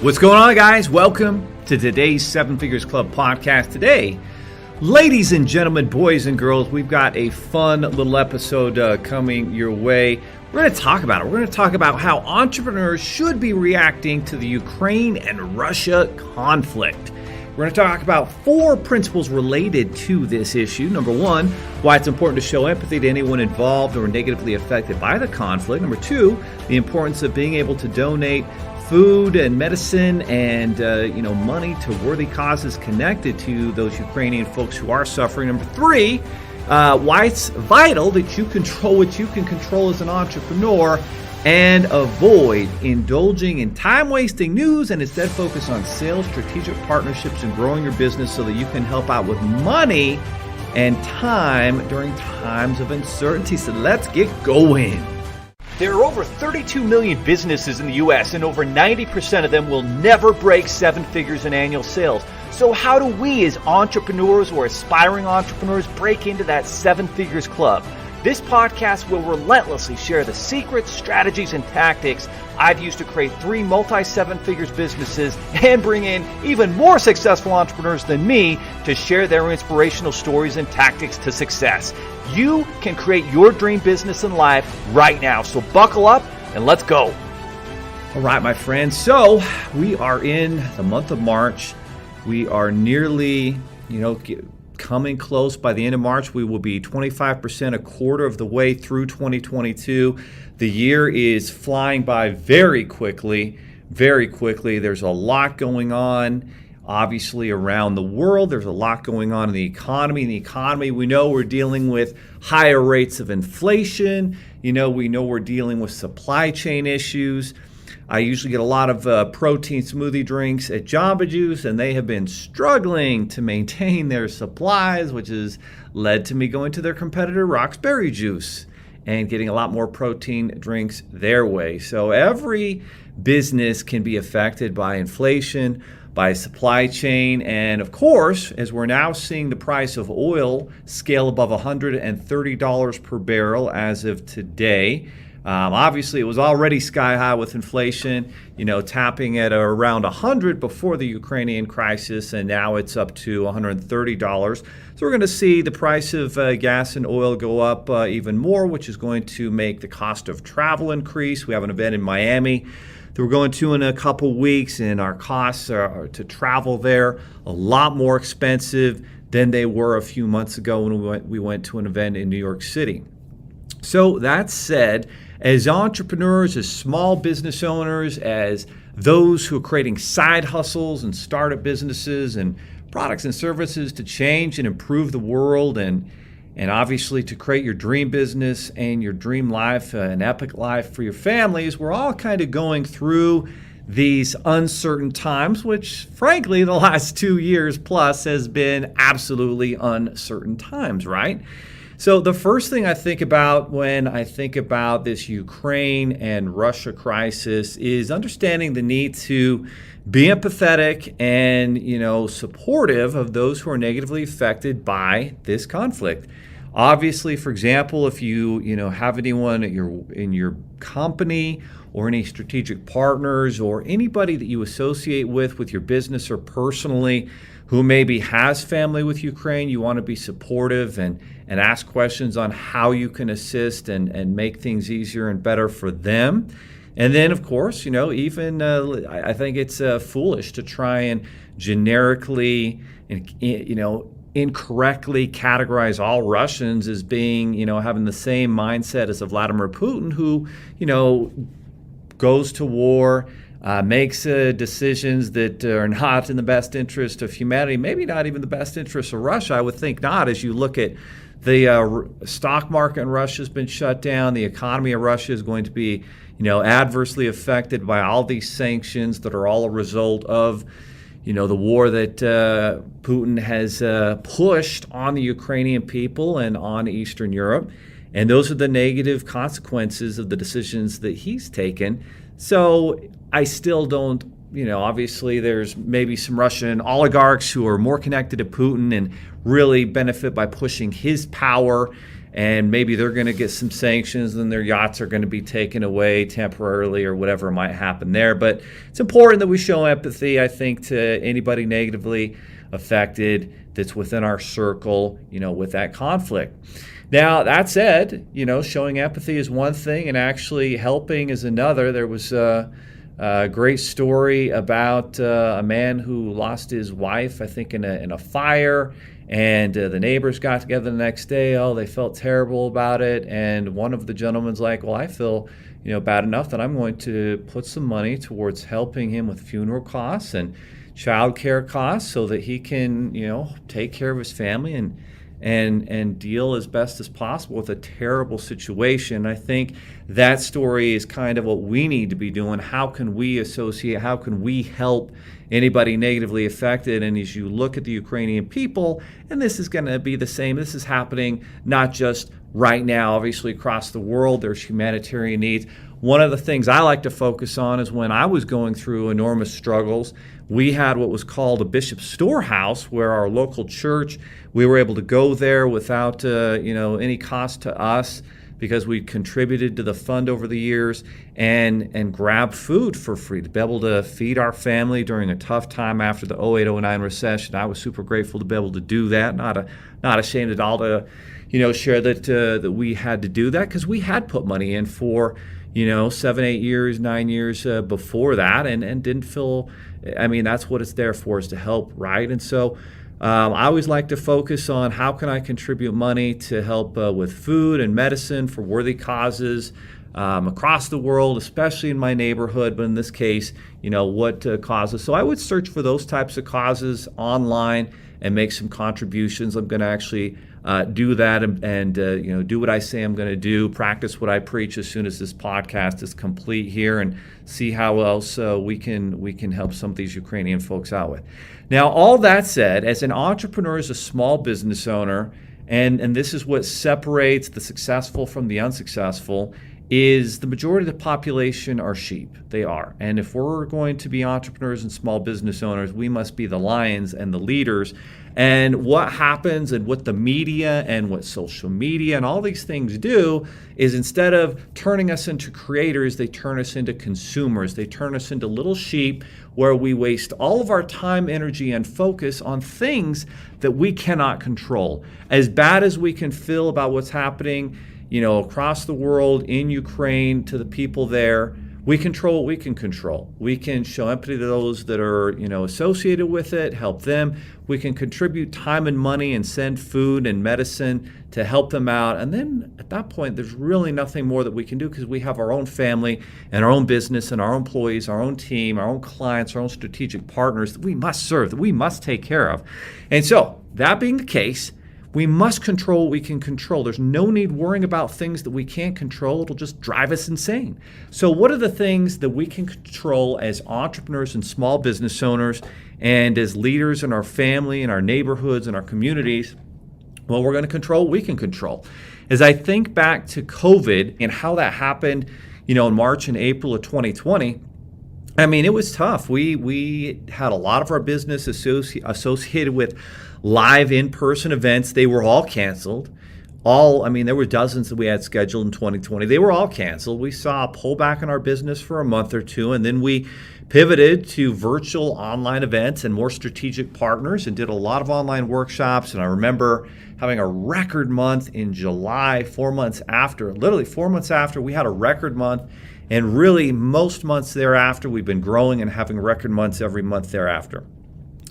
What's going on, guys? Welcome to today's Seven Figures Club podcast. Today, ladies and gentlemen, boys and girls, we've got a fun little episode coming your way. We're going to talk about it. We're going to talk about how entrepreneurs should be reacting to the Ukraine and Russia conflict. We're going to talk about 4 principles related to this issue. Number 1, why it's important to show empathy to anyone involved or negatively affected by the conflict. Number 2, the importance of being able to donate food and medicine and money to worthy causes connected to those Ukrainian folks who are suffering. Number 3, why it's vital that you control what you can control as an entrepreneur and avoid indulging in time-wasting news and instead focus on sales, strategic partnerships, and growing your business so that you can help out with money and time during times of uncertainty. So let's get going. There are over 32 million businesses in the U.S., and over 90% of them will never break 7 figures in annual sales. So how do we as entrepreneurs or aspiring entrepreneurs break into that 7 figures club? This podcast will relentlessly share the secrets, strategies, and tactics I've used to create 3 multi-7 figures businesses and bring in even more successful entrepreneurs than me to share their inspirational stories and tactics to success. You can create your dream business and life right now. So buckle up and let's go. All right, my friends. So we are in the month of March. We are nearly, coming close. By the end of March, we will be 25%, a quarter of the way through 2022. The year is flying by very quickly, very quickly. There's a lot going on, obviously, around the world. There's a lot going on in the economy. In the economy, we know we're dealing with higher rates of inflation. We know we're dealing with supply chain issues. I usually get a lot of protein smoothie drinks at Jamba Juice, and they have been struggling to maintain their supplies, which has led to me going to their competitor, Roxbury Juice, and getting a lot more protein drinks their way. So every business can be affected by inflation, by supply chain, and of course, as we're now seeing the price of oil scale above $130 per barrel as of today. Obviously, it was already sky high with inflation, tapping at around 100 before the Ukrainian crisis, and now it's up to $130. So we're going to see the price of gas and oil go up even more, which is going to make the cost of travel increase. We have an event in Miami that we're going to in a couple weeks, and our costs are to travel there a lot more expensive than they were a few months ago when we went to an event in New York City. So that said, as entrepreneurs, as small business owners, as those who are creating side hustles and startup businesses and products and services to change and improve the world and obviously to create your dream business and your dream life, an epic life for your families, we're all kind of going through these uncertain times, which frankly the last 2 years plus has been absolutely uncertain times, right? So the first thing I think about when I think about this Ukraine and Russia crisis is understanding the need to be empathetic and, supportive of those who are negatively affected by this conflict. Obviously, for example, if you have anyone in your company or any strategic partners or anybody that you associate with your business or personally who maybe has family with Ukraine, you want to be supportive and ask questions on how you can assist and make things easier and better for them. And then, of course, even I think it's foolish to try and generically, incorrectly categorize all Russians as being, having the same mindset as a Vladimir Putin, who, goes to war, makes decisions that are not in the best interest of humanity, maybe not even the best interest of Russia. I would think not, as you look at the stock market in Russia has been shut down. The economy of Russia is going to be, adversely affected by all these sanctions that are all a result of, the war that Putin has pushed on the Ukrainian people and on Eastern Europe. And those are the negative consequences of the decisions that he's taken. So I still don't, obviously there's maybe some Russian oligarchs who are more connected to Putin and really benefit by pushing his power and maybe they're going to get some sanctions and their yachts are going to be taken away temporarily or whatever might happen there. But it's important that we show empathy, I think, to anybody negatively affected that's within our circle, with that conflict. Now, that said, showing empathy is one thing and actually helping is another. There was a great story about a man who lost his wife, I think, in a fire. And the neighbors got together the next day. Oh, they felt terrible about it. And one of the gentlemen's like, well, I feel, bad enough that I'm going to put some money towards helping him with funeral costs and child care costs so that he can, take care of his family and deal as best as possible with a terrible situation. I think that story is kind of what we need to be doing. How can we associate? How can we help anybody negatively affected? And as you look at the Ukrainian people, and this is going to be the same, this is happening not just right now, obviously across the world, there's humanitarian needs. One of the things I like to focus on is when I was going through enormous struggles, we had what was called a Bishop's Storehouse, where our local church, we were able to go there without any cost to us because we contributed to the fund over the years and grab food for free to be able to feed our family during a tough time after the 08-09 recession. I was super grateful to be able to do that. Not ashamed at all to share that we had to do that because we had put money in for 7, 8 years, 9 years before that, and didn't feel, that's what it's there for, is to help, right? And so I always like to focus on how can I contribute money to help with food and medicine for worthy causes across the world, especially in my neighborhood, but in this case, what causes. So I would search for those types of causes online and make some contributions. I'm going to actually do that and do what I say I'm going to do, practice what I preach as soon as this podcast is complete here, and see how else we can help some of these Ukrainian folks out with. Now, all that said, as an entrepreneur, as a small business owner, and this is what separates the successful from the unsuccessful, is the majority of the population are sheep. They are. And if we're going to be entrepreneurs and small business owners, we must be the lions and the leaders. And what happens and what the media and what social media and all these things do is instead of turning us into creators, they turn us into consumers. They turn us into little sheep where we waste all of our time, energy, and focus on things that we cannot control. As bad as we can feel about what's happening, across the world, in Ukraine, to the people there, we control what we can control. We can show empathy to those that are, associated with it, help them. We can contribute time and money and send food and medicine to help them out. And then at that point, there's really nothing more that we can do because we have our own family and our own business and our own employees, our own team, our own clients, our own strategic partners that we must serve, that we must take care of. And so, that being the case, we must control what we can control. There's no need worrying about things that we can't control. It'll just drive us insane. So what are the things that we can control as entrepreneurs and small business owners and as leaders in our family and our neighborhoods and our communities? Well, we're going to control what we can control. As I think back to COVID and how that happened, in March and April of 2020, it was tough. We had a lot of our business associated with live in-person events. They were all canceled. There were dozens that we had scheduled in 2020. They were all canceled. We saw a pullback in our business for a month or two, and then we pivoted to virtual online events and more strategic partners and did a lot of online workshops. And I remember having a record month in July, 4 months after, literally 4 months after, we had a record month. And really, most months thereafter, we've been growing and having record months every month thereafter.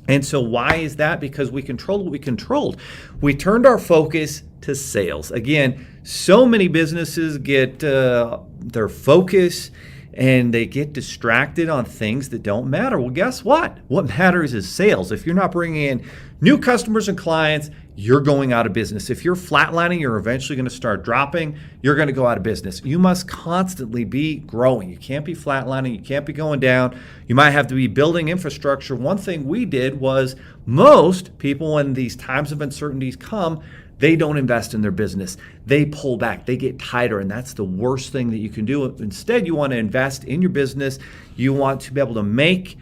And so why is that? Because we controlled what we controlled. We turned our focus to sales. Again, so many businesses get their focus and they get distracted on things that don't matter. Well, guess what? What matters is sales. If you're not bringing in new customers and clients, you're going out of business. If you're flatlining, you're eventually going to start dropping. You're going to go out of business. You must constantly be growing. You can't be flatlining. You can't be going down. You might have to be building infrastructure. One thing we did was most people, when these times of uncertainties come, they don't invest in their business. They pull back. They get tighter, and that's the worst thing that you can do. Instead, you want to invest in your business. You want to be able to make,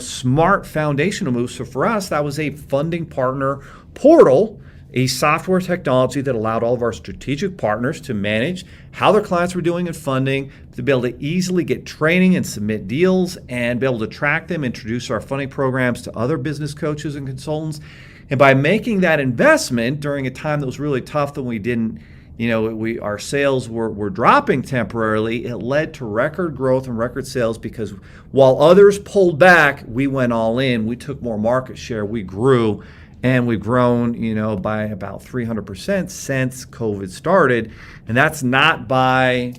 smart foundational moves. So for us, that was a funding partner portal a software technology that allowed all of our strategic partners to manage how their clients were doing in funding, to be able to easily get training and submit deals, and be able to track them, introduce our funding programs to other business coaches and consultants. And by making that investment during a time that was really tough, that we didn't, our sales were dropping temporarily, it led to record growth and record sales, because while others pulled back, we went all in. We took more market share, we grew, and we've grown, by about 300% since COVID started. And that's not by,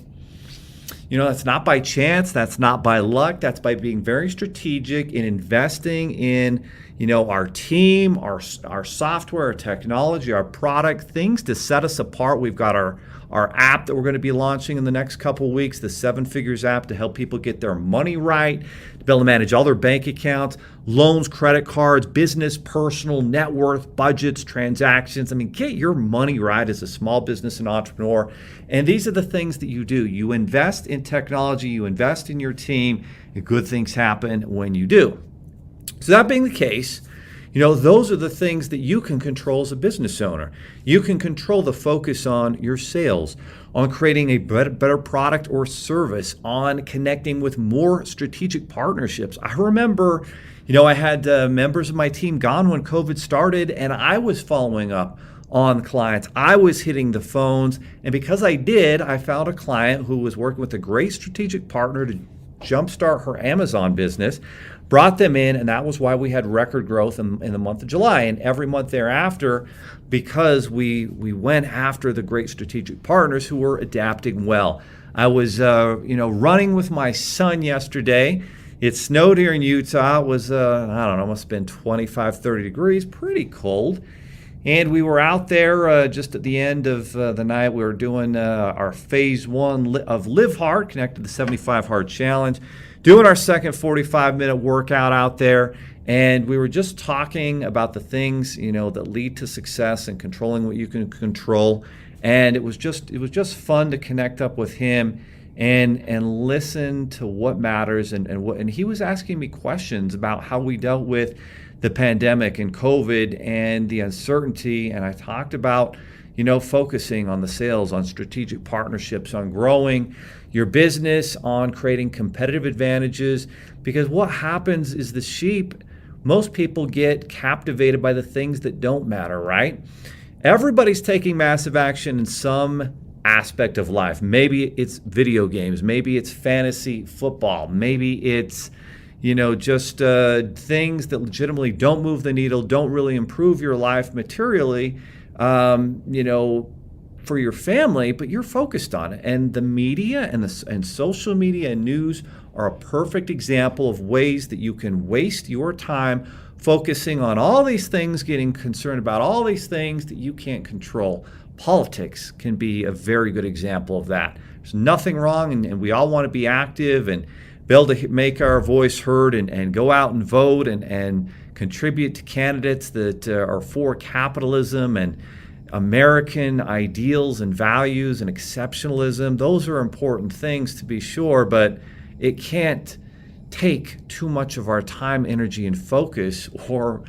that's not by chance, that's not by luck, that's by being very strategic in investing in, our team, our software, our technology, our product, things to set us apart. We've got our app that we're going to be launching in the next couple of weeks, the 7 Figures app, to help people get their money right, to be able to manage all their bank accounts, loans, credit cards, business, personal, net worth, budgets, transactions. Get your money right as a small business and entrepreneur. And these are the things that you do. You invest in technology, you invest in your team, and good things happen when you do. So that being the case, those are the things that you can control as a business owner. You can control the focus on your sales, on creating a better product or service, on connecting with more strategic partnerships. I remember, I had members of my team gone when COVID started, and I was following up on clients. I was hitting the phones, and because I did, I found a client who was working with a great strategic partner to jumpstart her Amazon business, brought them in, and that was why we had record growth in the month of July and every month thereafter, because we went after the great strategic partners who were adapting well. I was running with my son yesterday. It snowed here in Utah. It was must have been 25, 30 degrees, pretty cold. And we were out there just at the end of the night. We were doing our phase 1 of Live Hard, connected to the 75 Hard Challenge, doing our second 45-minute workout out there. And we were just talking about the things, that lead to success and controlling what you can control. And it was just fun to connect up with him and listen to what matters. And he was asking me questions about how we dealt with the pandemic and COVID and the uncertainty. And I talked about, focusing on the sales, on strategic partnerships, on growing your business, on creating competitive advantages. Because what happens is the sheep, most people get captivated by the things that don't matter, right? Everybody's taking massive action in some aspect of life. Maybe it's video games, maybe it's fantasy football, maybe it's just things that legitimately don't move the needle, don't really improve your life materially, for your family, but you're focused on it. And the media and social media and news are a perfect example of ways that you can waste your time focusing on all these things, getting concerned about all these things that you can't control. Politics can be a very good example of that. There's nothing wrong, and we all want to be active and be able to make our voice heard and go out and vote and contribute to candidates that are for capitalism and American ideals and values and exceptionalism. Those are important things, to be sure, but it can't take too much of our time, energy, and focus, or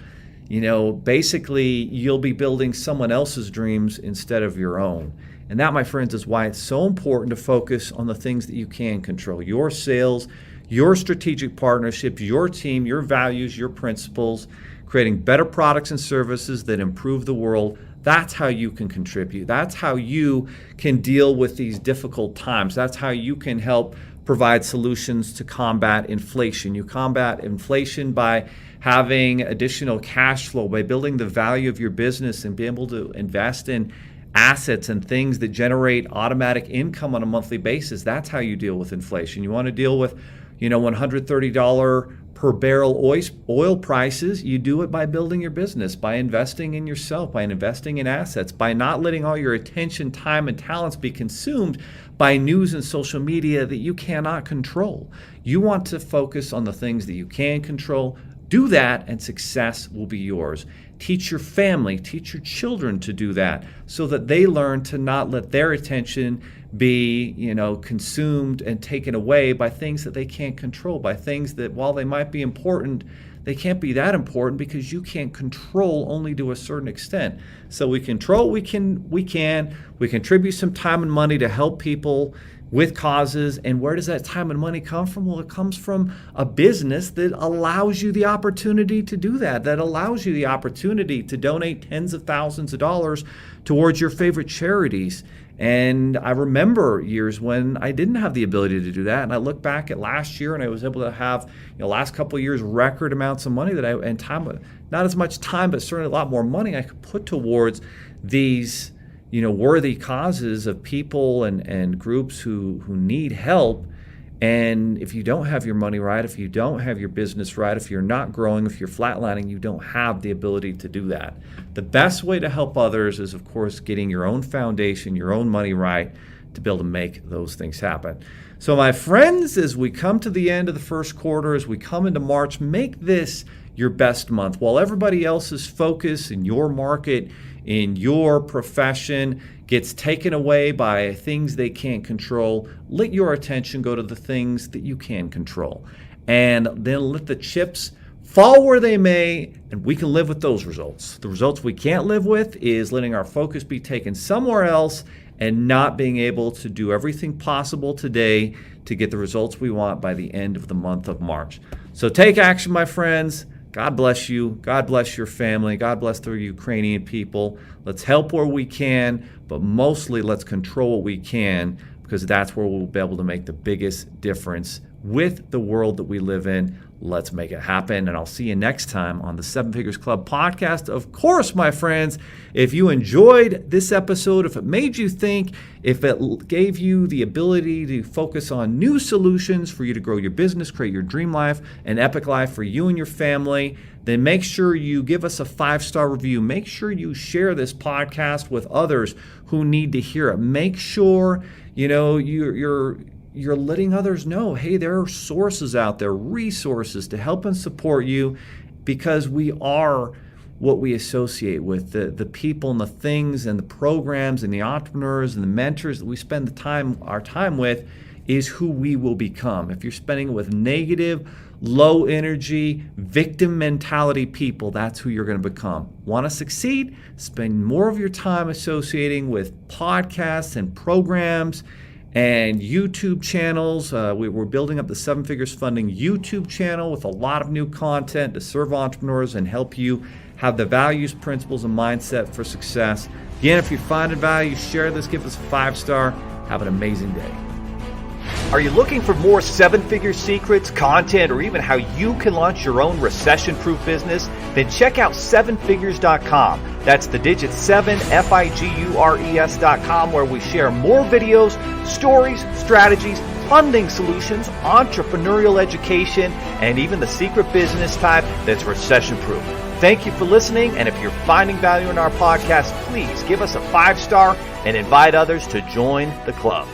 basically you'll be building someone else's dreams instead of your own. And that, my friends, is why it's so important to focus on the things that you can control: your sales, your strategic partnerships, your team, your values, your principles, creating better products and services that improve the world. That's how you can contribute. That's how you can deal with these difficult times. That's how you can help provide solutions to combat inflation. You combat inflation by having additional cash flow, by building the value of your business and being able to invest in assets and things that generate automatic income on a monthly basis. That's how you deal with inflation. You want to deal with, $130 per barrel oil prices. You do it by building your business, by investing in yourself, by investing in assets, by not letting all your attention, time, and talents be consumed by news and social media that you cannot control. You want to focus on the things that you can control. Do that, and success will be yours. Teach your family, teach your children to do that, so that they learn to not let their attention be, consumed and taken away by things that they can't control, by things that, while they might be important, they can't be that important because you can't control only to a certain extent. So we control what we contribute some time and money to help people with causes. And where does that time and money come from? Well, it comes from a business that allows you the opportunity to do that allows you the opportunity to donate tens of thousands of dollars towards your favorite charities. And I remember years when I didn't have the ability to do that. And I look back at last year and I was able to have, last couple of years, record amounts of money and time, not as much time, but certainly a lot more money I could put towards these worthy causes of people and groups who need help. And if you don't have your money right, if you don't have your business right, if you're not growing, if you're flatlining, you don't have the ability to do that. The best way to help others is, of course, getting your own foundation, your own money right to be able to make those things happen. So my friends, as we come to the end of the first quarter, as we come into March, make this your best month. While everybody else's focus in your market, in your profession gets taken away by things they can't control, let your attention go to the things that you can control. And then let the chips fall where they may, and we can live with those results. The results we can't live with is letting our focus be taken somewhere else and not being able to do everything possible today to get the results we want by the end of the month of March. So take action, my friends. God bless you. God bless your family. God bless the Ukrainian people. Let's help where we can, but mostly let's control what we can, because that's where we'll be able to make the biggest difference with the world that we live in. Let's make it happen. And I'll see you next time on the Seven Figures Club podcast. Of course, my friends, if you enjoyed this episode, if it made you think, if it gave you the ability to focus on new solutions for you to grow your business, create your dream life, an epic life for you and your family, then make sure you give us a 5-star review. Make sure you share this podcast with others who need to hear it. Make sure, you're letting others know, hey, there are sources out there, resources to help and support you, because we are what we associate with. The people and the things and the programs and the entrepreneurs and the mentors that we spend our time with is who we will become. If you're spending it with negative, low energy, victim mentality people, that's who you're going to become. Want to succeed? Spend more of your time associating with podcasts and programs and YouTube channels. We're building up the Seven Figures Funding YouTube channel with a lot of new content to serve entrepreneurs and help you have the values, principles, and mindset for success. Again, if you find value, share this, give us a 5-star. Have an amazing day. Are you looking for more seven-figure secrets, content, or even how you can launch your own recession-proof business? Then check out sevenfigures.com. That's the digit 7, Figures.com, where we share more videos, stories, strategies, funding solutions, entrepreneurial education, and even the secret business type that's recession-proof. Thank you for listening, and if you're finding value in our podcast, please give us a 5-star and invite others to join the club.